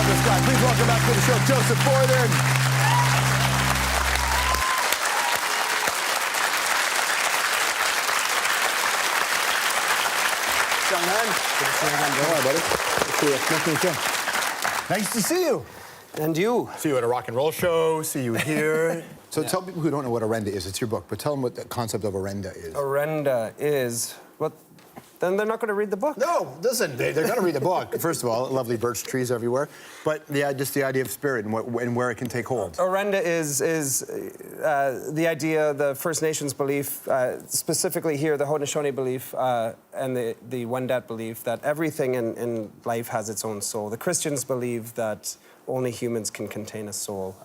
love this guy. Please welcome back to the show, Joseph Boyden. Young man. Good to see you again, Joe. Hi, buddy. Good to see you. Nice to meet you. Nice to see you. And you. See you at a rock and roll show, see you here. So tell people who don't know what Orenda is. It's your book, but tell them what the concept of Orenda is. Orenda is what? Then they're not going to read the book. No, listen, they're going to read the book. First of all, lovely birch trees everywhere, but just the idea of spirit and where it can take hold. Orenda is the idea, the First Nations belief, specifically here, the Haudenosaunee belief and the Wendat belief that everything in life has its own soul. The Christians believe that only humans can contain a soul.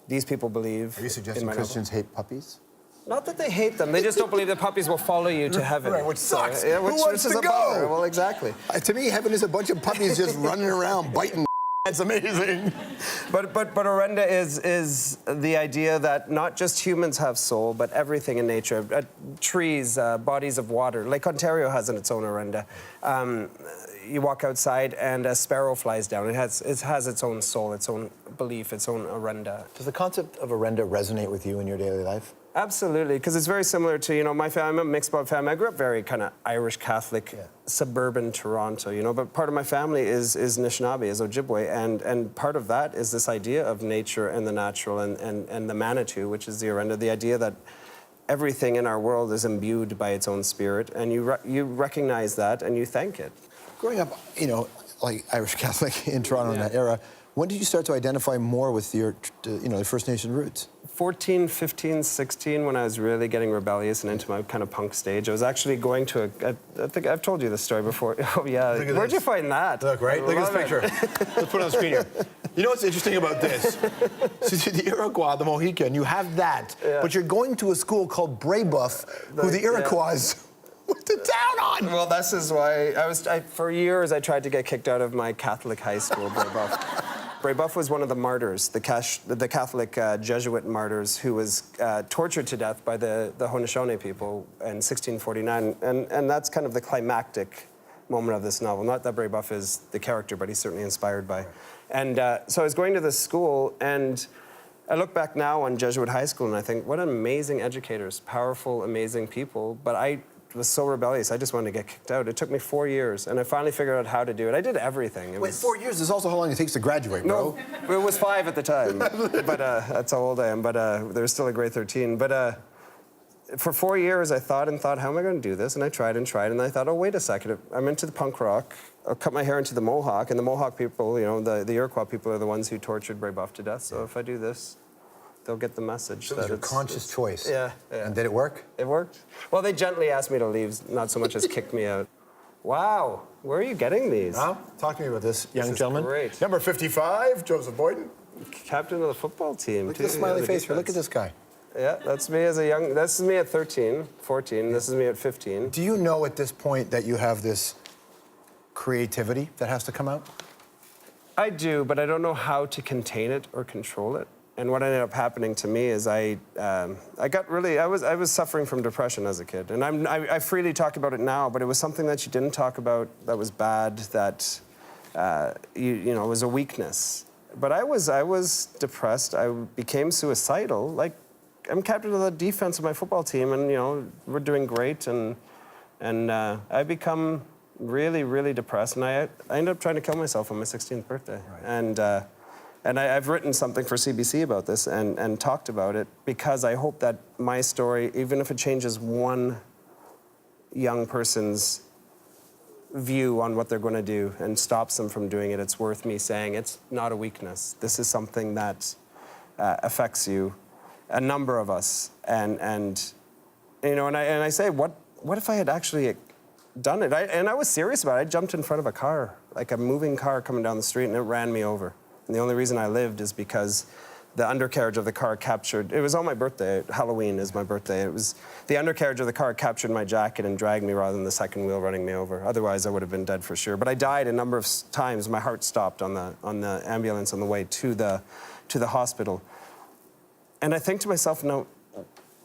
These people believe... Are you suggesting Christians hate puppies? Not that they hate them. They just don't believe that puppies will follow you to heaven. Right, which sucks. So, Who wants to go? Well, exactly. To me, heaven is a bunch of puppies just running around, biting. That's amazing. But Orenda is the idea that not just humans have soul, but everything in nature. Trees, bodies of water. Lake Ontario has its own Orenda. You walk outside and a sparrow flies down. It has its own soul, its own belief, its own Orenda. Does the concept of Orenda resonate with you in your daily life? Absolutely, because it's very similar to, you know, my family. I'm a mixed blood family. I grew up very kind of Irish Catholic, suburban Toronto, you know, but part of my family is Anishinaabe, is Ojibwe, and part of that is this idea of nature and the natural and the Manitou, which is the Orenda, the idea that everything in our world is imbued by its own spirit, and you recognize that and you thank it. Growing up, you know, like Irish Catholic in Toronto in that era, when did you start to identify more with your, you know, the First Nation roots? 14, 15, 16, when I was really getting rebellious and into my kind of punk stage. I was actually going to I think I've told you this story before. Oh, yeah. Where'd you find that? Look, right? Look at this picture. Let's put it on the screen here. You know what's interesting about this? So the Iroquois, the Mohican, you have that, but you're going to a school called Brébeuf, who the Iroquois went to town on. Well, this is why for years I tried to get kicked out of my Catholic high school, Brébeuf. Brébeuf was one of the martyrs, the Catholic Jesuit martyrs, who was tortured to death by the Haudenosaunee people in 1649, and that's kind of the climactic moment of this novel. Not that Brébeuf is the character, but he's certainly inspired by. And so I was going to this school, and I look back now on Jesuit high school, and I think, what amazing educators, powerful, amazing people, but I was so rebellious, I just wanted to get kicked out. It took me 4 years, and I finally figured out how to do it. I did everything. Wait, 4 years is also how long it takes to graduate, bro. No, it was 5 at the time, but that's how old I am, but there's still a grade 13. But for 4 years, I thought, how am I going to do this? And I tried, and I thought, oh, wait a second, I'm into the punk rock. I'll cut my hair into the Mohawk, and the Mohawk people, you know, the Iroquois people are the ones who tortured Brébeuf to death, so if I do this, they'll get the message. So it was your conscious choice. Yeah. And did it work? It worked. Well, they gently asked me to leave, not so much as kicked me out. Wow, where are you getting these? Talk to me about this, young gentleman. Great. Number 55, Joseph Boyden. Captain of the football team. Look at the smiley face here. Look at this guy. Yeah, that's me as a young. This is me at 13, 14. This is me at 15. Do you know at this point that you have this creativity that has to come out? I do, but I don't know how to contain it or control it. And what ended up happening to me is I was suffering from depression as a kid, and I freely talk about it now. But it was something that you didn't talk about, that was bad, that you know, was a weakness. But I was depressed. I became suicidal. Like, I'm captain of the defense of my football team, and you know, we're doing great, and I become really, really depressed, and I ended up trying to kill myself on my 16th birthday, right. And I've written something for CBC about this and talked about it because I hope that my story, even if it changes one young person's view on what they're going to do and stops them from doing it, it's worth me saying it's not a weakness. This is something that affects you, a number of us. And you know, and I say, what if I had actually done it? And I was serious about it. I jumped in front of a car, like a moving car coming down the street, and it ran me over. And the only reason I lived is because the undercarriage of the car captured, it was on my birthday, Halloween is my birthday, it was, the undercarriage of the car captured my jacket and dragged me rather than the second wheel running me over. Otherwise, I would have been dead for sure. But I died a number of times. My heart stopped on the ambulance on the way to the hospital. And I think to myself, no,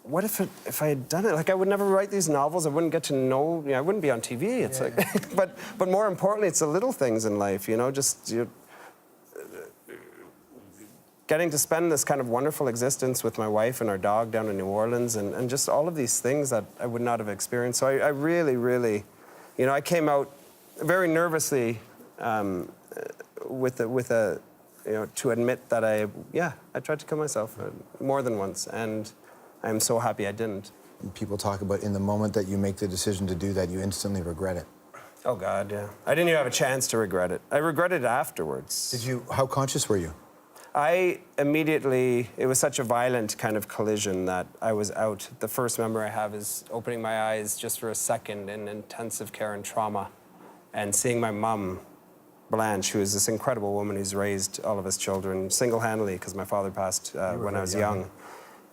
what if I had done it? Like, I would never write these novels. I wouldn't get to know, you know, I wouldn't be on TV. It's like, but more importantly, it's the little things in life, you know, just, getting to spend this kind of wonderful existence with my wife and our dog down in New Orleans, and just all of these things that I would not have experienced. So I really, really, you know, I came out very nervously with a, you know, to admit that I tried to kill myself more than once, and I'm so happy I didn't. People talk about in the moment that you make the decision to do that, you instantly regret it. Oh God, yeah. I didn't even have a chance to regret it. I regretted it afterwards. How conscious were you? I immediately, it was such a violent kind of collision that I was out. The first memory I have is opening my eyes just for a second in intensive care and trauma and seeing my mum, Blanche, who is this incredible woman who's raised all of us children single-handedly because my father passed when I was young.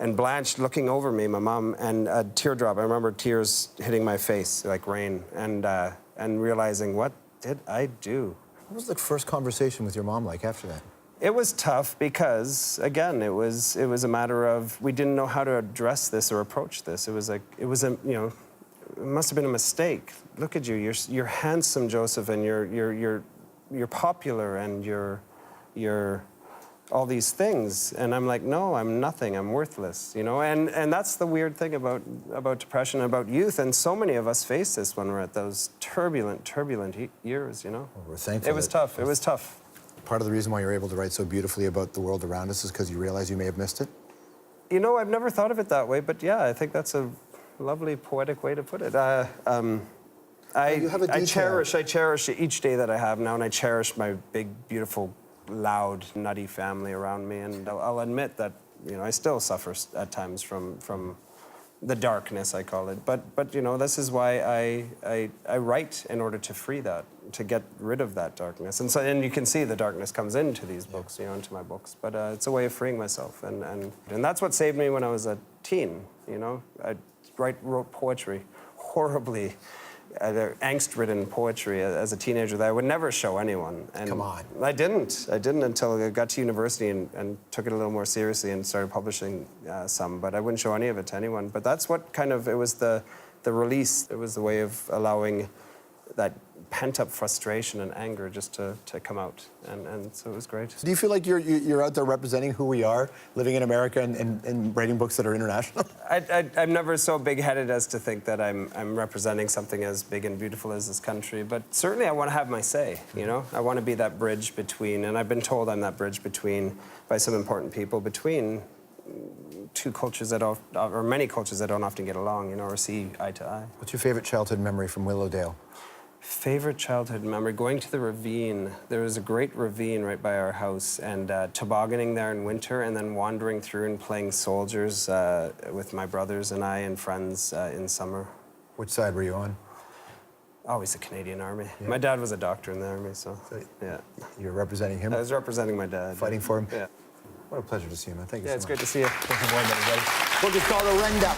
And Blanche looking over me, my mum, and a teardrop. I remember tears hitting my face like rain, and realizing, what did I do? What was the first conversation with your mom like after that? It was tough because, again, it was a matter of we didn't know how to address this or approach this. It was you know, it must have been a mistake. Look at you, you're handsome, Joseph, and you're popular, and you're all these things. And I'm like, no, I'm nothing, I'm worthless, you know? And that's the weird thing about depression, about youth, and so many of us face this when we're at those turbulent years, you know? Well, we're thankful. It was tough, it was tough. Part of the reason why you're able to write so beautifully about the world around us is because you realize you may have missed it? You know, I've never thought of it that way, but yeah, I think that's a lovely, poetic way to put it. I cherish each day that I have now, and I cherish my big, beautiful, loud, nutty family around me, and I'll admit that, you know, I still suffer at times from the darkness, I call it. But you know, this is why I write in order to free that, to get rid of that darkness. And you can see the darkness comes into these books, you know, into my books. But it's a way of freeing myself, and that's what saved me when I was a teen. You know, I wrote poetry, horribly angst-ridden poetry as a teenager that I would never show anyone. And come on. I didn't until I got to university and took it a little more seriously and started publishing some, but I wouldn't show any of it to anyone. But that's what kind of, it was the release. It was the way of allowing that pent-up frustration and anger just to come out, and so it was great. Do you feel like you're out there representing who we are, living in America and writing books that are international? I'm never so big-headed as to think that I'm representing something as big and beautiful as this country, but certainly I want to have my say, you know? I want to be that bridge between, and I've been told I'm that bridge between, by some important people, between two cultures that or many cultures that don't often get along, you know, or see eye to eye. What's your favorite childhood memory from Willowdale? Favorite childhood memory, going to the ravine. There was a great ravine right by our house, and tobogganing there in winter, and then wandering through and playing soldiers with my brothers and I and friends in summer. Which side were you on? Always the Canadian Army. Yeah. My dad was a doctor in the Army, so yeah. You're representing him? I was representing my dad. Fighting for him? Yeah. What a pleasure to see you, man. Thank you so much. Yeah, it's great to see you. Joseph Boyden, everybody. Book is called Orenda.